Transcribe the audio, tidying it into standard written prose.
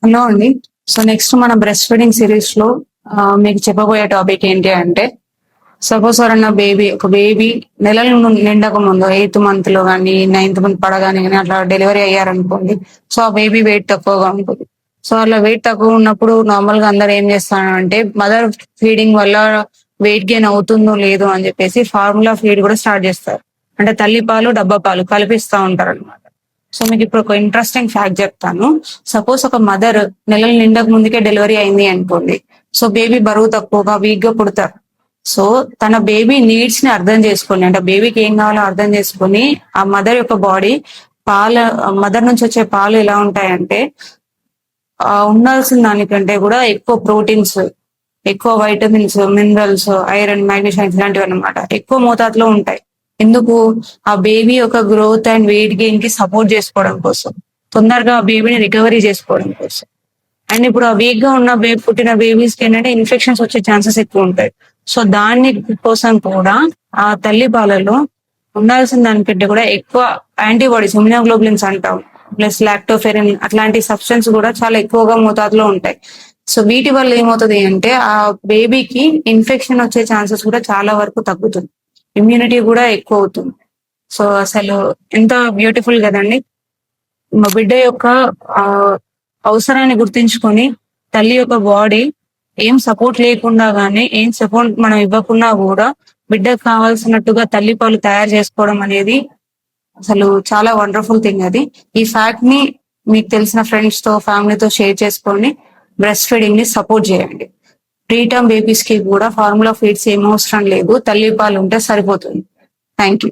Hello అండి. So next మన breast feeding series లో మీకు చెప్పబోయే టాపిక్ ఏంటి అంటే, సపోజ్ ఎవరన్నా ఒక బేబీ నెలలు నిండక ముందు 8th మంత్ లో కానీ 9th మంత్ పడగానే కానీ అట్లా డెలివరీ అయ్యారనుకోండి. సో ఆ బేబీ వెయిట్ తక్కువగా ఉంటుంది. సో అలా వెయిట్ తక్కువ ఉన్నప్పుడు నార్మల్ గా అందరు ఏం చేస్తారంటే, మదర్ ఫీడింగ్ వల్ల వెయిట్ గెయిన్ అవుతుందో లేదో అని చెప్పేసి ఫార్ములా ఫీడ్ కూడా స్టార్ట్ చేస్తారు. అంటే తల్లి పాలు డబ్బా పాలు కలిపిస్తా ఉంటారు అనమాట. సో మీకు ఇప్పుడు ఒక ఇంట్రెస్టింగ్ ఫ్యాక్ట్ చెప్తాను. సపోజ్ ఒక మదర్ నెలలు నిండక ముందుకే డెలివరీ అయింది అనుకోండి. సో బేబీ బరువు తక్కువగా వీక్ గా పుడతారు. సో తన బేబీ నీడ్స్ ని అర్థం చేసుకొని, అంటే బేబీకి ఏం కావాలో అర్థం చేసుకొని, ఆ మదర్ యొక్క బాడీ మదర్ నుంచి వచ్చే పాలు ఎలా ఉంటాయంటే, ఉండాల్సిన దానికంటే కూడా ఎక్కువ ప్రోటీన్స్, ఎక్కువ వైటమిన్స్, మినరల్స్, ఐరన్, మాగ్నీషియం ఇలాంటివి అనమాట ఎక్కువ మోతాదులో ఉంటాయి. ఎందుకు? ఆ బేబీ యొక్క గ్రోత్ అండ్ వెయిట్ గెయిన్ కి సపోర్ట్ చేసుకోవడం కోసం, తొందరగా ఆ బేబీని రికవరీ చేసుకోవడం కోసం. అండ్ ఇప్పుడు ఆ వీక్ గా ఉన్న పుట్టిన బేబీస్ కి ఏంటంటే ఇన్ఫెక్షన్స్ వచ్చే ఛాన్సెస్ ఎక్కువ ఉంటాయి. సో దాని కోసం కూడా ఆ తల్లి పాలలో ఉండాల్సిన దానికంటే కూడా ఎక్కువ యాంటీబాడీస్, ఇమ్యునోగ్లోబులిన్స్ అంటాం, ప్లస్ లాక్టోఫెరిన్ అట్లాంటి సబ్స్టెన్స్ కూడా చాలా ఎక్కువగా మోతాదులో ఉంటాయి. సో వీటి వల్ల ఏమవుతుంది అంటే, ఆ బేబీకి ఇన్ఫెక్షన్ వచ్చే ఛాన్సెస్ కూడా చాలా వరకు తగ్గుతుంది, ఇమ్యూనిటీ కూడా ఎక్కువ అవుతుంది. సో అసలు ఎంత బ్యూటిఫుల్ కదండి. మా బిడ్డ యొక్క ఆ అవసరాన్ని గుర్తించుకొని తల్లి యొక్క బాడీ ఏం సపోర్ట్ లేకుండా గానీ, ఏం సపోర్ట్ మనం ఇవ్వకున్నా కూడా బిడ్డకు కావాల్సినట్టుగా తల్లి పాలు తయారు చేసుకోవడం అనేది అసలు చాలా వండర్ఫుల్ థింగ్. అది ఈ ఫ్యాక్ట్ ని మీకు తెలిసిన ఫ్రెండ్స్ తో, ఫ్యామిలీతో షేర్ చేసుకొని బ్రెస్ట్ ఫీడింగ్ ని సపోర్ట్ చేయండి. ప్రీటర్మ్ బేబీస్ కి కూడా ఫార్ములా ఫీడ్స్ ఏం అవసరం లేదు, తల్లి పాలు ఉంటే సరిపోతుంది. Thank you.